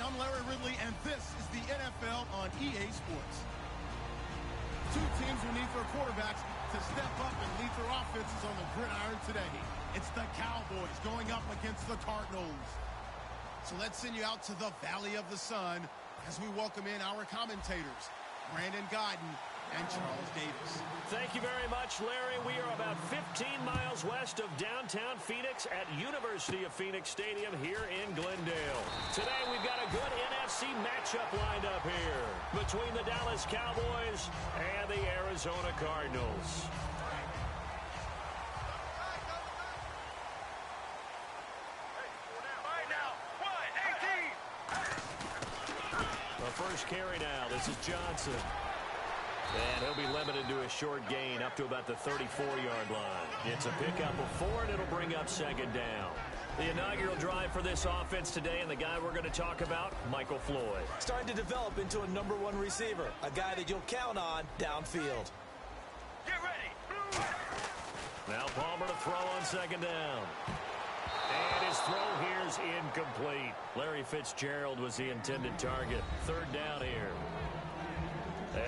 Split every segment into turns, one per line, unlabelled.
I'm Larry Ridley, and this is the NFL on EA Sports. Two teams will need their quarterbacks to step up and lead their offenses on the gridiron today. It's the Cowboys going up against the Cardinals. So let's send you out to the Valley of the Sun as we welcome in our commentators, Brandon Godden and Charles Davis.
Thank you very much, Larry. We are about 15 miles west of downtown Phoenix at University of Phoenix Stadium here in Glendale. Today we've got a good NFC matchup lined up here between the Dallas Cowboys and the Arizona Cardinals. The first carry now. This is Johnson. And he'll be limited to a short gain up to about the 34-yard line. It's a pickup of 4, and it'll bring up second down. The inaugural drive for this offense today, and the guy we're going to talk about, Michael Floyd.
Starting to develop into a #1 receiver, a guy that you'll count on downfield.
Get ready.
Now Palmer to throw on second down. And his throw here is incomplete. Larry Fitzgerald was the intended target. Third down here.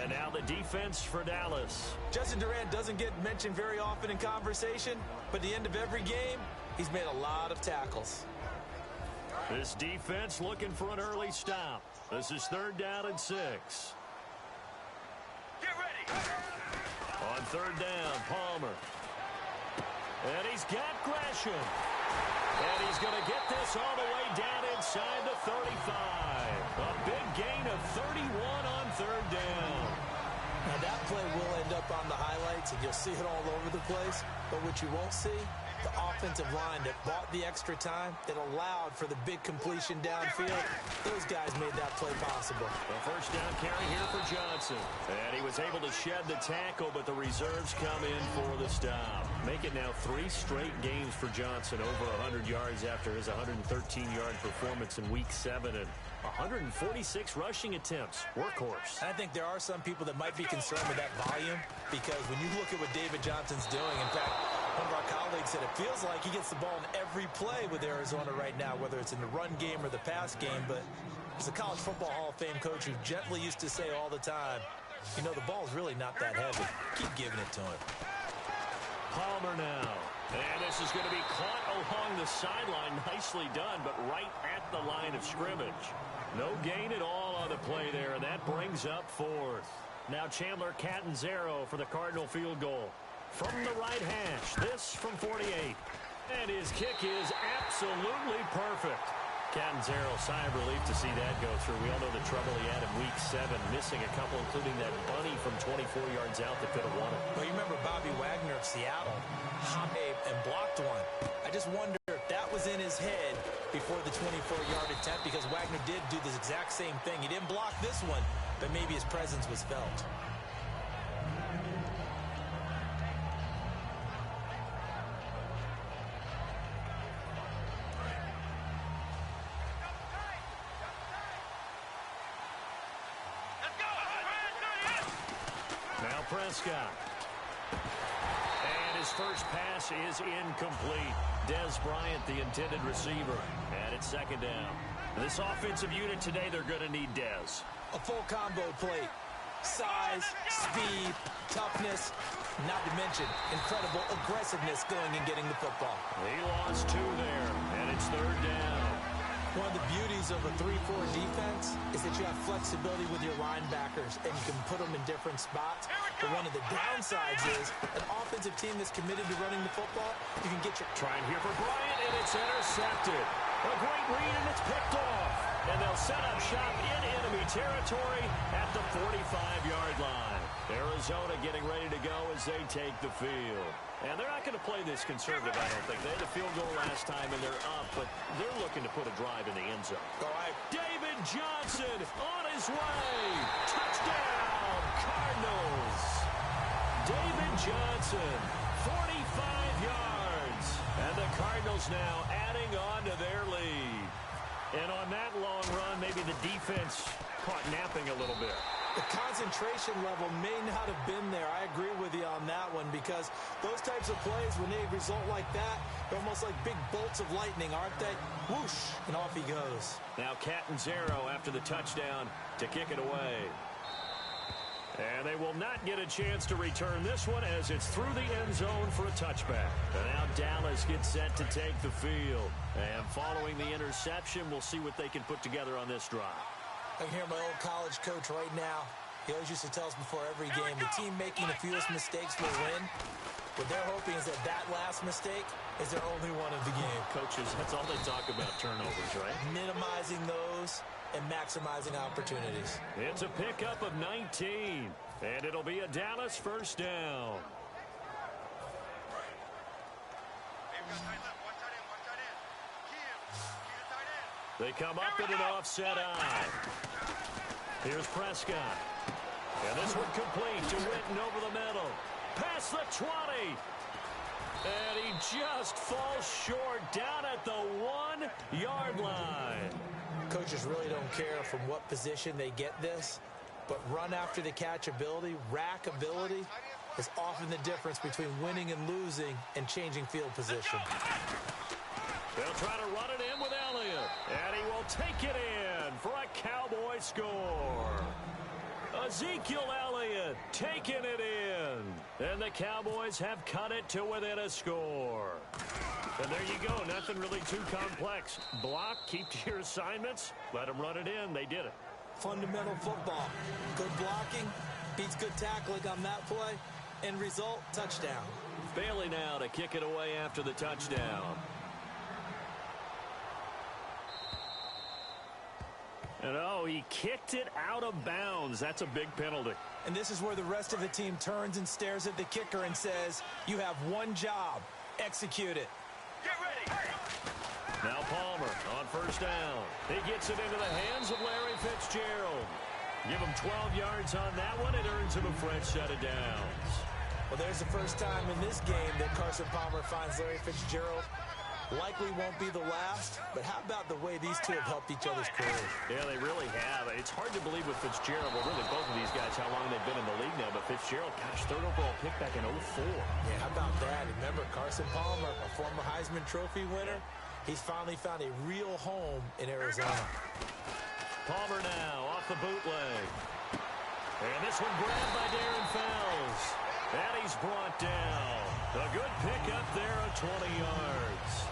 And now the defense for Dallas.
Justin Durant doesn't get mentioned very often in conversation, but at the end of every game, he's made a lot of tackles.
This defense looking for an early stop. This is 3rd down and 6.
Get ready.
On 3rd down, Palmer. And he's got Gresham. And he's going to get this all the way down inside the 35. A big gain of 31 on 3rd down.
Now that play will end up on the highlights, and you'll see it all over the place. But what you won't see, the offensive line that bought the extra time, that allowed for the big completion downfield, those guys made that play possible.
The first down carry here for Johnson. And he was able to shed the tackle, but the reserves come in for the stop. Make it now 3 straight games for Johnson, over 100 yards after his 113-yard performance in Week 7 and 146 rushing attempts. Workhorse.
I think there are some people that might be concerned with that volume, because when you look at what David Johnson's doing, in fact, one of our colleagues said it feels like he gets the ball in every play with Arizona right now, whether it's in the run game or the pass game. But as a college football Hall of Fame coach who gently used to say all the time, you know, the ball's really not that heavy. Keep giving it to him.
Palmer now. And this is going to be caught along the sideline. Nicely done, but right at the line of scrimmage. No gain at all on the play there, and that brings up 4th. Now Chandler Catanzaro for the Cardinal field goal. From the right hash, this from 48. And his kick is absolutely perfect. Catanzaro, sigh of relief to see that go through. We all know the trouble he had in Week 7, missing a couple, including that bunny from 24 yards out that could have won it.
Well, you remember Bobby Wagner of Seattle hopped and blocked one. I just wonder if that was in his head before the 24-yard attempt, because Wagner did do this exact same thing. He didn't block this one, but maybe his presence was felt.
Now Prescott. And his first pass is incomplete. Dez Bryant, the intended receiver. And it's 2nd down. This offensive unit today, they're going to need Dez.
A full combo plate. Size, speed, toughness, not to mention incredible aggressiveness going and getting the football.
He lost 2 there, and it's 3rd down.
One of the beauties of a 3-4 defense is that you have flexibility with your linebackers, and you can put them in different spots. But one of the downsides is an offensive team that's committed to running the football, you can get your...
Trying here for Bryant, and it's intercepted. A great read, and it's picked off. And they'll set up shop in enemy territory at the 45-yard line. Arizona getting ready to go as they take the field. And they're not going to play this conservative, I don't think. They had a field goal last time, and they're up, but they're looking to put a drive in the end zone.
All right.
David Johnson on his way. Touchdown, Cardinals. David Johnson, 45 yards. And the Cardinals now adding on to their lead. And on that long run, maybe the defense caught napping a little bit.
The concentration level may not have been there. I agree with you on that one because those types of plays, when they result like that, they're almost like big bolts of lightning, aren't they? Whoosh, and off he goes.
Now Catanzaro after the touchdown to kick it away. And they will not get a chance to return this one as it's through the end zone for a touchback. And now Dallas gets set to take the field. And following the interception, we'll see what they can put together on this drive.
I can hear my old college coach right now. He always used to tell us before every game, the team making the fewest mistakes will win. What they're hoping is that that last mistake is their only one of the game.
Coaches, that's all they talk about, turnovers, right?
Minimizing those and maximizing opportunities.
It's a pickup of 19, and it'll be a Dallas first down. They come up in an offset eye. Here's Prescott. And this one complete to Witten over the middle. Past the 20. And he just falls short down at the 1-yard line.
Coaches really don't care from what position they get this, but run after the catch ability, rack ability, is often the difference between winning and losing and changing field position.
They'll try to run it in with Elliott, and he will take it in for a Cowboy score. Ezekiel Elliott taking it in, and the Cowboys have cut it to within a score. And there you go, nothing really too complex. Block, keep to your assignments, let them run it in. They did it.
Fundamental football. Good blocking beats good tackling on that play. End result, touchdown.
Bailey now to kick it away after the touchdown. And oh, he kicked it out of bounds. That's a big penalty.
And this is where the rest of the team turns and stares at the kicker and says, you have one job. Execute it.
Get ready.
Now Palmer on first down. He gets it into the hands of Larry Fitzgerald. Give him 12 yards on that one. It earns him a fresh set of downs.
Well, there's the first time in this game that Carson Palmer finds Larry Fitzgerald. Likely won't be the last, but how about the way these two have helped each other's careers?
Yeah, they really have. It's hard to believe with Fitzgerald, well, really both of these guys, how long they've been in the league now, but Fitzgerald, gosh, third overall pick back in 04.
Yeah, how about that? Remember, Carson Palmer, a former Heisman Trophy winner, he's finally found a real home in Arizona.
Palmer now off the bootleg. And this one grabbed by Darren Fells. And he's brought down. A good pickup there of 20 yards.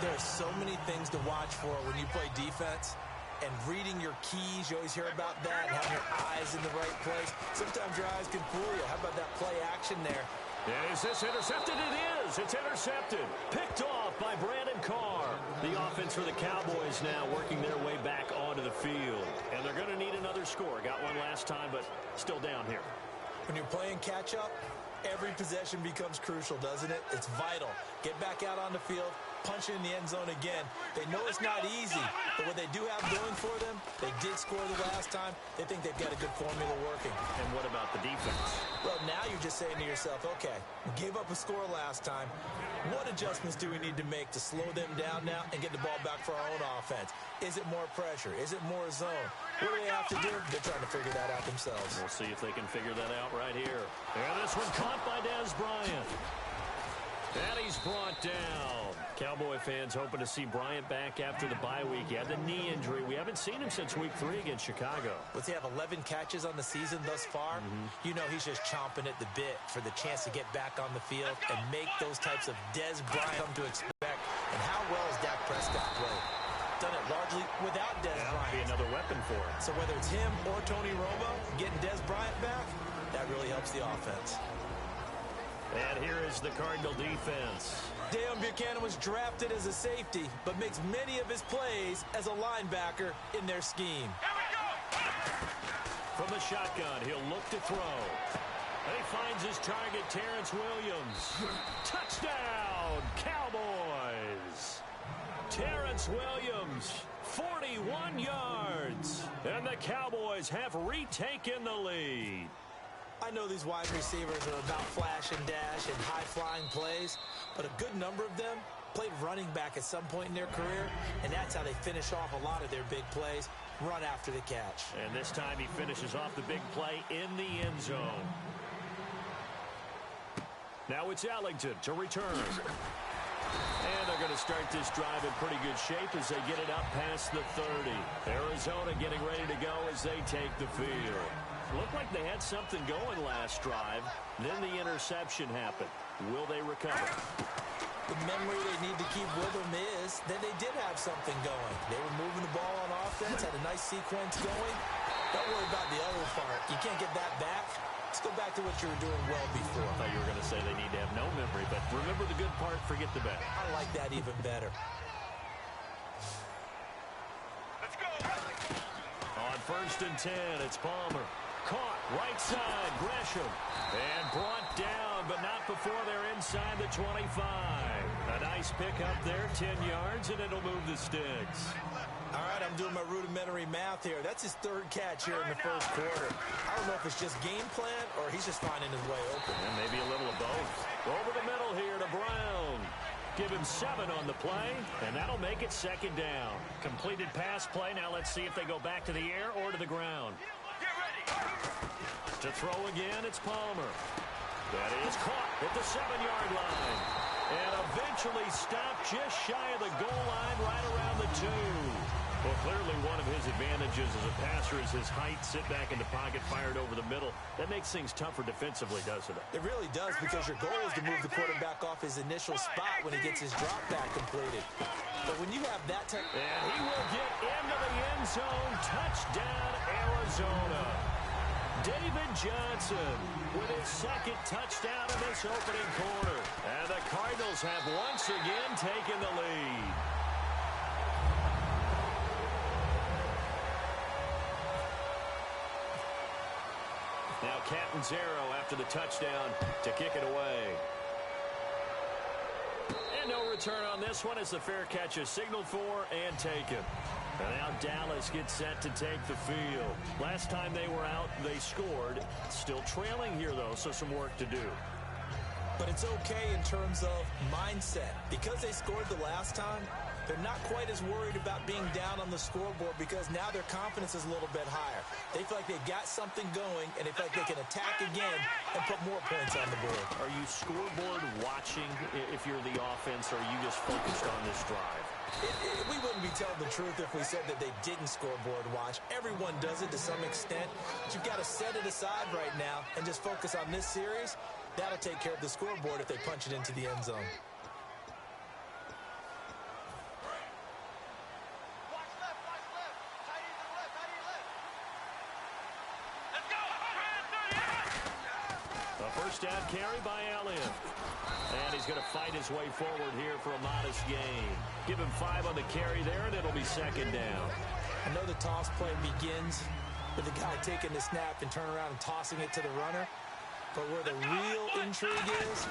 There are so many things to watch for when you play defense. And reading your keys, you always hear about that, and having your eyes in the right place. Sometimes your eyes can fool you. How about that play action there?
And is this intercepted? It is. It's intercepted. Picked off by Brandon Carr. The offense for the Cowboys now working their way back onto the field. And they're going to need another score. Got one last time, but still down here.
When you're playing catch-up, every possession becomes crucial, doesn't it? It's vital. Get back out on the field, punch it in the end zone again. They know it's not easy, but what they do have going for them, they did score the last time. They think they've got a good formula working.
And what about the defense?
Well, now you're just saying to yourself, okay, we gave up a score last time. What adjustments do we need to make to slow them down now and get the ball back for our own offense? Is it more pressure? Is it more zone? What do they have to do? They're trying to figure that out themselves.
We'll see if they can figure that out right here. And this one caught by Dez Bryant. And he's brought down. Cowboy fans hoping to see Bryant back after the bye week. He had the knee injury. We haven't seen him since week 3 against Chicago.
Does he have 11 catches on the season thus far? You know he's just chomping at the bit for the chance to get back on the field and make those types of Dez Bryant come to expect. And how well has Dak Prescott played? Done it largely without Dez Bryant.
Be another weapon for him.
So whether it's him or Tony Romo getting Dez Bryant back, that really helps the offense.
And here is the Cardinal defense.
Deion Buchanan was drafted as a safety, but makes many of his plays as a linebacker in their scheme.
From the shotgun, he'll look to throw. And he finds his target, Terrence Williams. Touchdown, Cowboys! Terrence Williams, 41 yards. And the Cowboys have retaken the lead.
I know these wide receivers are about flash and dash and high-flying plays, but a good number of them played running back at some point in their career, and that's how they finish off a lot of their big plays, run after the catch.
And this time he finishes off the big play in the end zone. Now it's Ellington to return. And they're going to start this drive in pretty good shape as they get it up past the 30. Arizona getting ready to go as they take the field. Looked like they had something going last drive. Then the interception happened. Will they recover?
The memory they need to keep with them is that they did have something going. They were moving the ball on offense, had a nice sequence going. Don't worry about the other part. You can't get that back. Let's go back to what you were doing well before.
I thought you were going to say they need to have no memory, but remember the good part, forget the bad.
I like that even better.
Let's go.
On 1st and 10, it's Palmer. Caught, right side, Gresham. And brought down, but not before they're inside the 25. A nice pick up there, 10 yards, and it'll move the sticks.
All right, I'm doing my rudimentary math here. That's his 3rd catch here in the 1st quarter. I don't know if it's just game plan or he's just finding his way open.
And maybe a little of both. Over the middle here to Brown. Give him 7 on the play, and that'll make it 2nd down. Completed pass play. Now let's see if they go back to the air or to the ground.
Get ready.
To throw again, it's Palmer. That is caught at the 7-yard line. And eventually stopped just shy of the goal line right around the 2. Well, clearly one of his advantages as a passer is his height. Sit back in the pocket, fired over the middle. That makes things tougher defensively, doesn't it?
It really does, because your goal is to move the quarterback off his initial spot when he gets his drop back completed. But when you have that type...
And he will get into the end zone. Touchdown, Arizona. David Johnson with his 2nd touchdown in this opening quarter. And the Cardinals have once again taken the lead. Now Catanzaro after the touchdown to kick it away. And no return on this one as the fair catch is signaled for and taken. And now Dallas gets set to take the field. Last time they were out, they scored. Still trailing here, though, so some work to do.
But it's okay in terms of mindset. Because they scored the last time, they're not quite as worried about being down on the scoreboard because now their confidence is a little bit higher. They feel like they've got something going, and they feel like they can attack again and put more points on the board.
Are you scoreboard watching if you're the offense, or are you just focused on this drive?
We wouldn't be telling the truth if we said that they didn't scoreboard watch. Everyone does it to some extent. But you've got to set it aside right now and just focus on this series. That'll take care of the scoreboard if they punch it into the end zone.
First down carry by Elliott. And he's going to fight his way forward here for a modest gain. Give him 5 on the carry there, and it'll be 2nd down.
I know the toss play begins with the guy taking the snap and turning around and tossing it to the runner. But where the real intrigue is,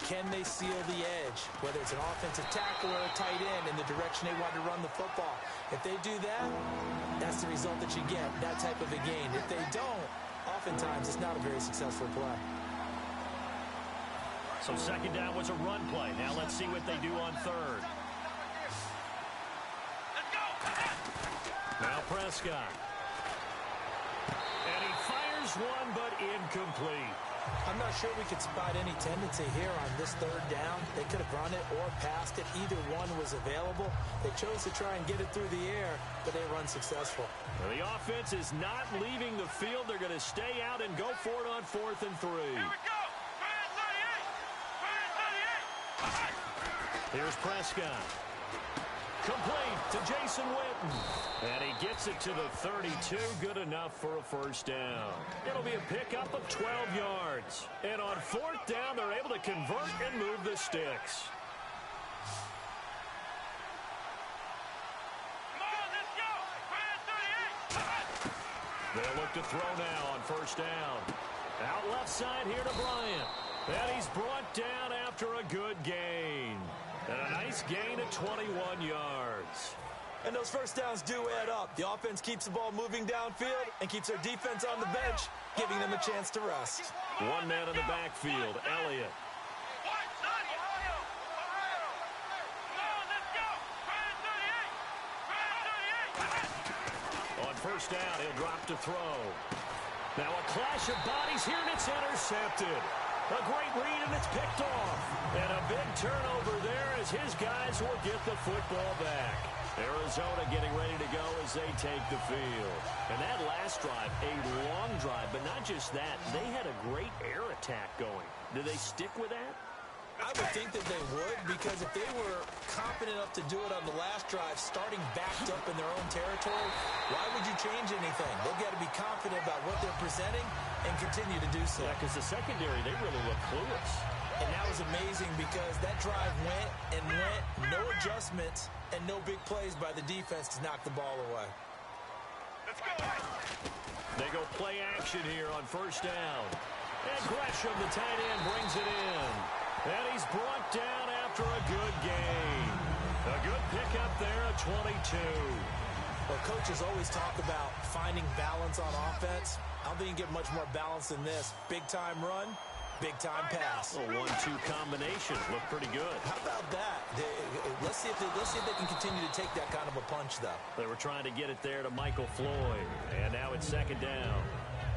can they seal the edge? Whether it's an offensive tackle or a tight end in the direction they want to run the football. If they do that, that's the result that you get, that type of a gain. If they don't, oftentimes it's not a very successful play.
So 2nd down was a run play. Now let's see what they do on 3rd. Now Prescott. And he fires one, but incomplete.
I'm not sure we could spot any tendency here on this 3rd down. They could have run it or passed it. Either one was available. They chose to try and get it through the air, but they were unsuccessful.
Well, the offense is not leaving the field. They're going to stay out and go for it on 4th and 3.
Here we go.
Here's Prescott. Complete to Jason Witten. And he gets it to the 32. Good enough for a 1st down. It'll be a pickup of 12 yards. And on 4th down, they're able to convert and move the sticks.
Come on, let's go. 38.
They'll look to throw now on 1st down. Out left side here to Bryant. And he's brought down after a good gain. And a nice gain of 21 yards.
And those 1st downs do add up. The offense keeps the ball moving downfield and keeps their defense on the bench, giving them a chance to rest.
1 man in the backfield, Elliott. On first down, he'll drop to throw. Now a clash of bodies here, and it's intercepted. A great read, and it's picked off. And a big turnover there as his guys will get the football back. Arizona getting ready to go as they take the field. And that last drive, a long drive, but not just that. They had a great air attack going. Do they stick with that?
I would think that they would, because if they were confident enough to do it on the last drive, starting backed up in their own territory, why would you change anything? They've got to be confident about what they're presenting and continue to do so.
Yeah, because the secondary, they really look clueless.
And that was amazing because that drive went and went, no adjustments, and no big plays by the defense to knock the ball away.
Let's go.
They go play action here on first down. And Gresham, the tight end, brings it in. And he's brought down after a good gain. A good pickup there at 22.
Well, coaches always talk about finding balance on offense. I don't think you get much more balance than this. Big-time run, big-time pass.
A 1-2 combination. Looked pretty good.
How about that? Let's see if they can continue to take that kind of a punch, though.
They were trying to get it there to Michael Floyd. And now it's second down.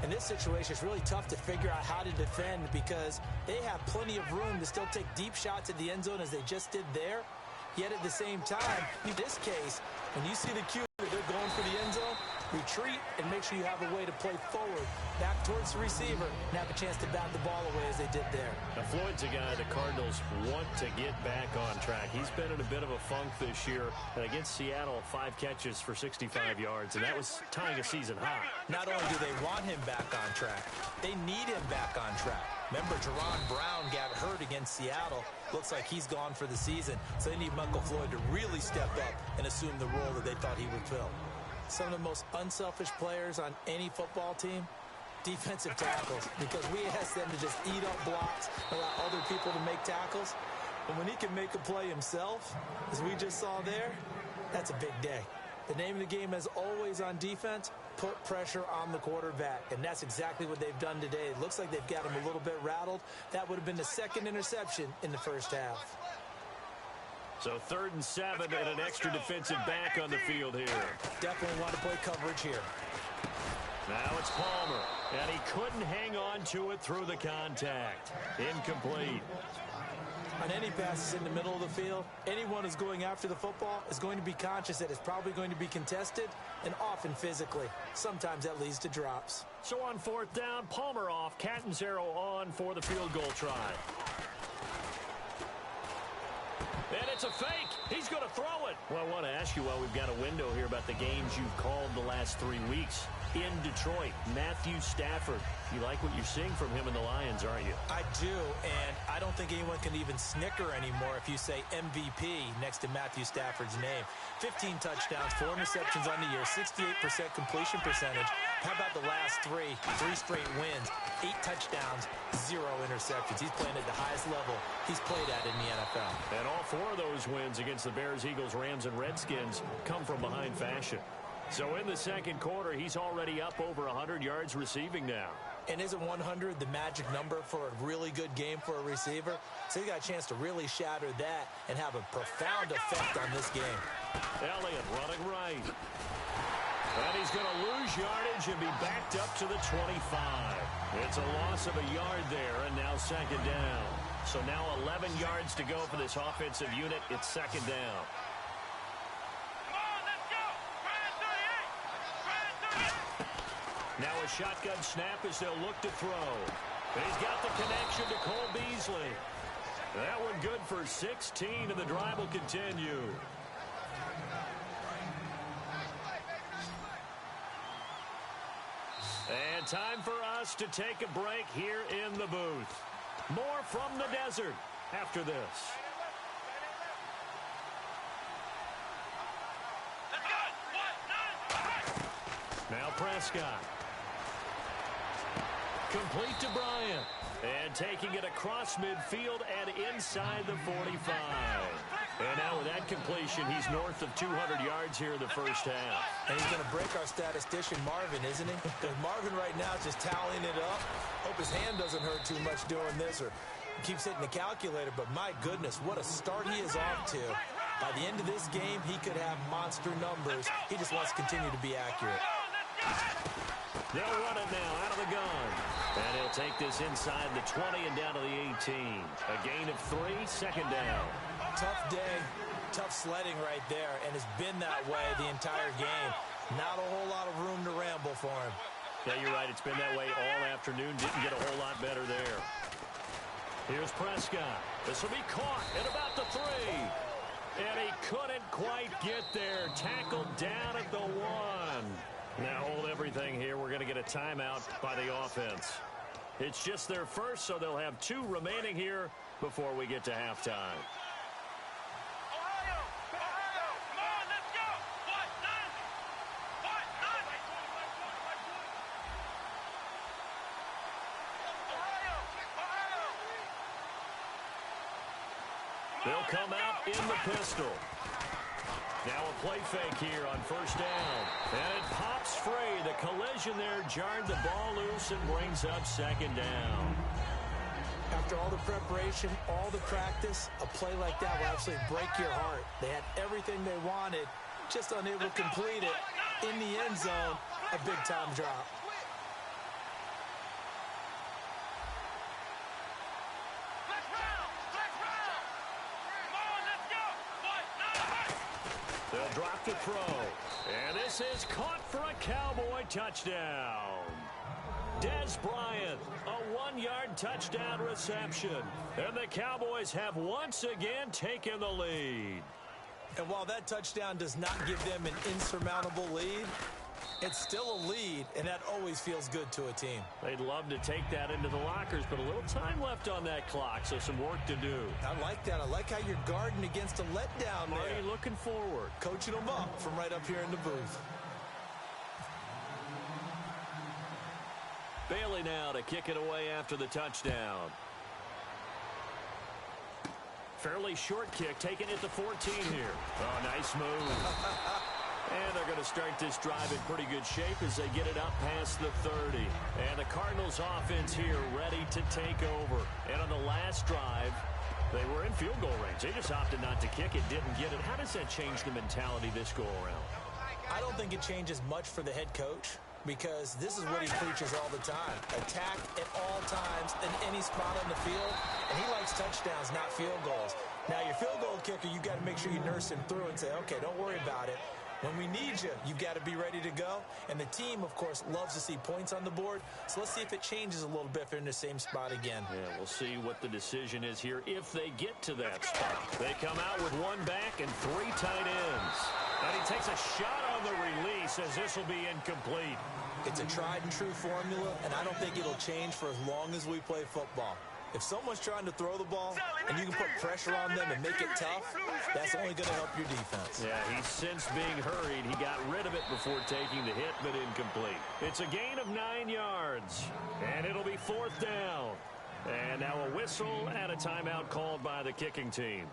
In this situation, it's really tough to figure out how to defend because they have plenty of room to still take deep shots at the end zone as they just did there. Yet at the same time, in this case, when you see the cue that they're going for the end zone, retreat and make sure you have a way to play forward, back towards the receiver, and have a chance to bat the ball away as they did there.
Now, Floyd's a guy the Cardinals want to get back on track. He's been in a bit of a funk this year. And against Seattle, 5 catches for 65 yards, and that was tying a season high.
Not only do they want him back on track, they need him back on track. Remember, Jerron Brown got hurt against Seattle. Looks like he's gone for the season. So they need Michael Floyd to really step up and assume the role that they thought he would fill. Some of the most unselfish players on any football team, defensive tackles, because we ask them to just eat up blocks, allow other people to make tackles. And when he can make a play himself, as we just saw there, that's a big day. The name of the game is always on defense, put pressure on the quarterback. And that's exactly what they've done today. It looks like they've got him a little bit rattled. That would have been the second interception in the first half.
So 3rd and 7 and an extra defensive back on the field here.
Definitely want to play coverage here.
Now it's Palmer, and he couldn't hang on to it through the contact. Incomplete.
On any passes in the middle of the field, anyone who's going after the football is going to be conscious that it's probably going to be contested and often physically. Sometimes that leads to drops.
So on 4th down, Palmer off, Catanzaro on for the field goal try. And it's a fake. He's going to throw it. Well, I want to ask you while we've got a window here about the games you've called the last 3 weeks. In Detroit, Matthew Stafford. You like what you're seeing from him in the Lions, aren't you?
I do, and I don't think anyone can even snicker anymore if you say MVP next to Matthew Stafford's name. 15 touchdowns, 4 interceptions on the year, 68% completion percentage. How about the last 3 straight wins, 8 touchdowns, 0 interceptions. He's playing at the highest level he's played at in the NFL.
And all 4 of those wins against the Bears, Eagles, Rams, and Redskins come from behind fashion. So in the second quarter, he's already up over 100 yards receiving now.
And isn't 100 the magic number for a really good game for a receiver? So he got a chance to really shatter that and have a profound effect on this game.
Elliott running right. And he's going to lose yardage and be backed up to the 25. It's a loss of a yard there, and now second down. So now 11 yards to go for this offensive unit. It's second down. Now a shotgun snap as they'll look to throw. He's got the connection to Cole Beasley. That one good for 16, and the drive will continue. And time for us to take a break here in the booth. More from the desert after this. Now Prescott. Complete to Bryant. And taking it across midfield and inside the 45. And now with that completion, he's north of 200 yards here in the first half.
And he's going to break our statistician, Marvin, isn't he? Because Marvin right now is just tallying it up. Hope his hand doesn't hurt too much doing this or keeps hitting the calculator. But my goodness, what a start he is off to. By the end of this game, he could have monster numbers. He just wants to continue to be accurate.
They'll run it now out of the gun. And he'll take this inside the 20 and down to the 18. A gain of 3, second down.
Tough day, tough sledding right there, and it's been that way the entire game. Not a whole lot of room to ramble for him.
Yeah, you're right. It's been that way all afternoon. Didn't get a whole lot better there. Here's Prescott. This will be caught at about the 3. And he couldn't quite get there. Tackled down at the 1. Now hold everything here. We're going to get a timeout by the offense. It's just their first, so they'll have 2 remaining here before we get to halftime. They'll come out in the pistol. Now a play fake here on first down. And it pops free. The collision there jarred the ball loose and brings up second down.
After all the preparation, all the practice, a play like that will absolutely break your heart. They had everything they wanted, just unable to complete it. In the end zone, a big-time drop.
They'll drop the throw. And this is caught for a Cowboy touchdown. Dez Bryant, a 1-yard touchdown reception. And the Cowboys have once again taken the lead.
And while that touchdown does not give them an insurmountable lead, it's still a lead, and that always feels good to a team.
They'd love to take that into the lockers, but a little time left on that clock, so some work to do.
I like that. I like how you're guarding against a letdown there.
Marty looking forward.
Coaching them up from right up here in the booth.
Bailey now to kick it away after the touchdown. Fairly short kick, taken at the 14 here. Oh, nice move. And they're going to start this drive in pretty good shape as they get it up past the 30. And the Cardinals offense here ready to take over. And on the last drive, they were in field goal range. They just opted not to kick it, didn't get it. How does that change the mentality this go around?
I don't think it changes much for the head coach, because this is what he preaches all the time. Attack at all times in any spot on the field, and he likes touchdowns, not field goals. Now, your field goal kicker, you got to make sure you nurse him through and say, okay, don't worry about it. When we need you, you've got to be ready to go. And the team, of course, loves to see points on the board. So let's see if it changes a little bit if they're in the same spot again.
Yeah, we'll see what the decision is here if they get to that spot. They come out with 1 back and 3 tight ends. And he takes a shot on the release as this will be incomplete.
It's a tried-and-true formula, and I don't think it'll change for as long as we play football. If someone's trying to throw the ball and you can put pressure on them and make it tough, that's only going to help your defense.
Yeah, he's since being hurried. He got rid of it before taking the hit, but incomplete. It's a gain of 9 yards, and it'll be 4th down. And now a whistle and a timeout called by the kicking team.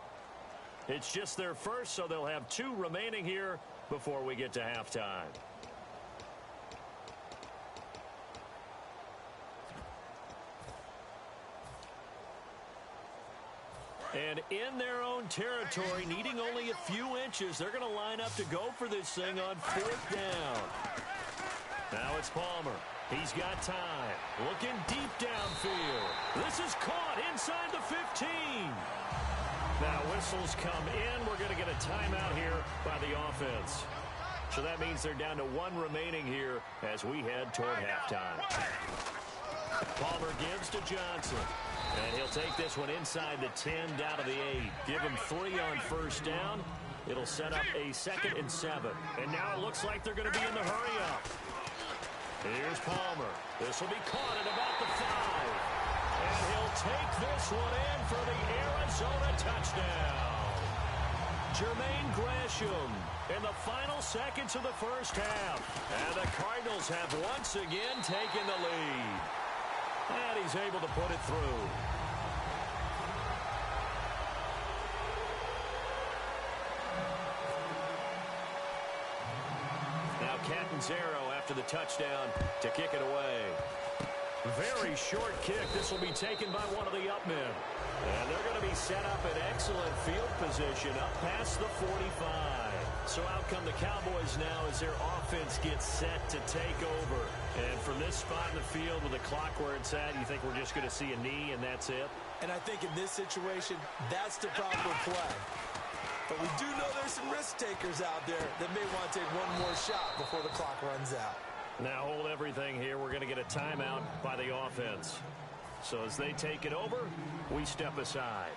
It's just their first, so they'll have 2 remaining here before we get to halftime. And in their own territory, needing only a few inches, they're going to line up to go for this thing on 4th down. Now it's Palmer. He's got time. Looking deep downfield. This is caught inside the 15. Now whistles come in. We're going to get a timeout here by the offense. So that means they're down to 1 remaining here as we head toward halftime. Palmer gives to Johnson. And he'll take this one inside the 10 down to the 8. Give him 3 on first down. It'll set up a 2nd and 7. And now it looks like they're going to be in the hurry-up. Here's Palmer. This will be caught at about the 5. And he'll take this one in for the Arizona touchdown. Jermaine Gresham in the final seconds of the first half. And the Cardinals have once again taken the lead. And he's able to put it through. Now Catanzaro after the touchdown to kick it away. Very short kick. This will be taken by one of the up men. And they're going to be set up in excellent field position up past the 45. So out come the Cowboys now as their offense gets set to take over. And from this spot in the field with the clock where it's at, you think we're just going to see a knee and that's it?
And I think in this situation, that's the proper play. But we do know there's some risk takers out there that may want to take one more shot before the clock runs out.
Now hold everything here. We're going to get a timeout by the offense. So as they take it over, we step aside.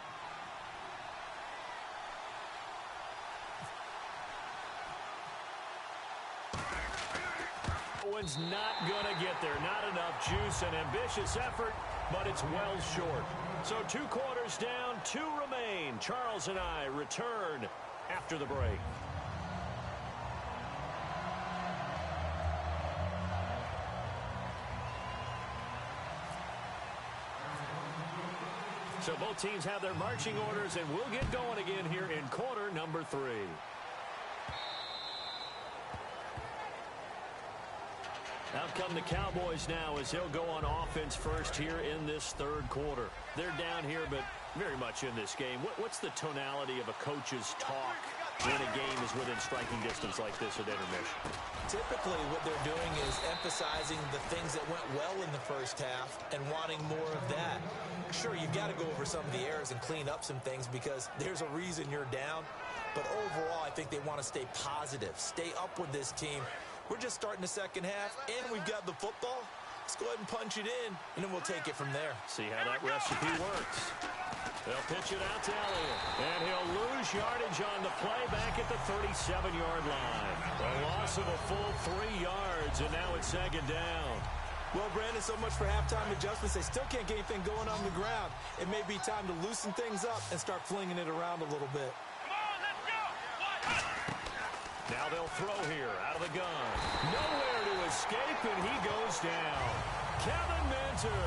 Owen's not going to get there. Not enough juice, an ambitious effort, but it's well short. So 2 quarters down, 2 remain. Charles and I return after the break. So both teams have their marching orders, and we'll get going again here in quarter number 3. Out come the Cowboys now as they'll go on offense first here in this 3rd quarter. They're down here, but very much in this game. What's the tonality of a coach's talk when a game is within striking distance like this at intermission?
Typically, what they're doing is emphasizing the things that went well in the first half and wanting more of that. Sure, you've got to go over some of the errors and clean up some things because there's a reason you're down. But overall, I think they want to stay positive, stay up with this team. We're just starting the second half, and we've got the football. Let's go ahead and punch it in, and then we'll take it from there.
See how that recipe works. They'll pitch it out to Elliott, and he'll lose yardage on the play back at the 37-yard line. A loss of a full 3 yards, and now it's 2nd down.
Well, Brandon, so much for halftime adjustments. They still can't get anything going on the ground. It may be time to loosen things up and start flinging it around a little bit.
Now they'll throw here out of the gun. Nowhere to escape, and he goes down. Kevin Minter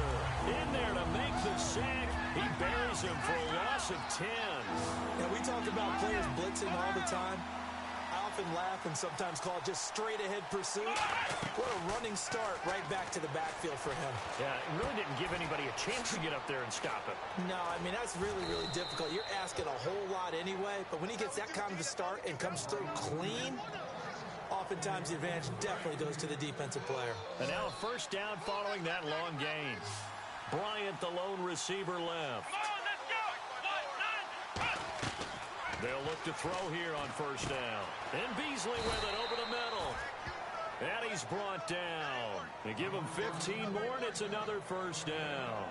in there to make the sack. He buries him for a loss of 10.
Now, we talk about players blitzing all the time. I often laugh and sometimes call it just straight-ahead pursuit. What a running start right back to the backfield for him.
Yeah, it really didn't give anybody a chance to get up there and stop him.
No, I mean, that's really, really difficult. You're asking a whole lot anyway, but when he gets that kind of a start and comes through clean, oftentimes the advantage definitely goes to the defensive player.
And now a 1st down following that long gain. Bryant, the lone receiver, left. They'll look to throw here on 1st down. And Beasley with it over the middle. And he's brought down. They give him 15 more, and it's another 1st down.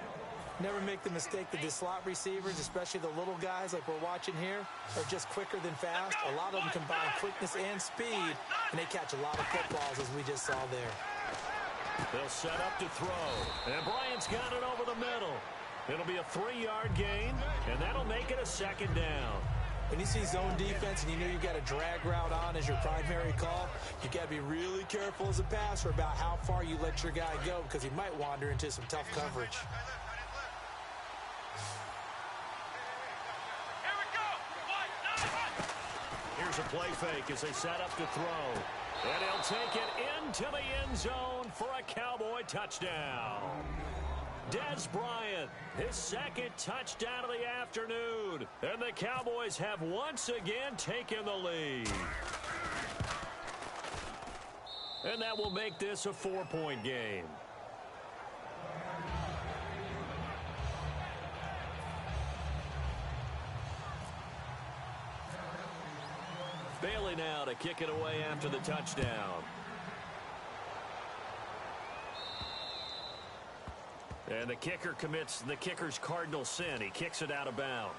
Never make the mistake that the slot receivers, especially the little guys like we're watching here, are just quicker than fast. A lot of them combine quickness and speed, and they catch a lot of footballs, as we just saw there.
They'll set up to throw. And Bryant's got it over the middle. It'll be a 3-yard gain, and that'll make it a 2nd down.
When you see zone defense and you know you've got a drag route on as your primary call, you got to be really careful as a passer about how far you let your guy go because he might wander into some tough coverage.
Here's a play fake as they set up to throw. And he'll take it into the end zone for a Cowboy touchdown. Dez Bryant, his 2nd touchdown of the afternoon. And the Cowboys have once again taken the lead. And that will make this a 4-point game. Bailey now to kick it away after the touchdown. And the kicker commits the kicker's cardinal sin. He kicks it out of bounds.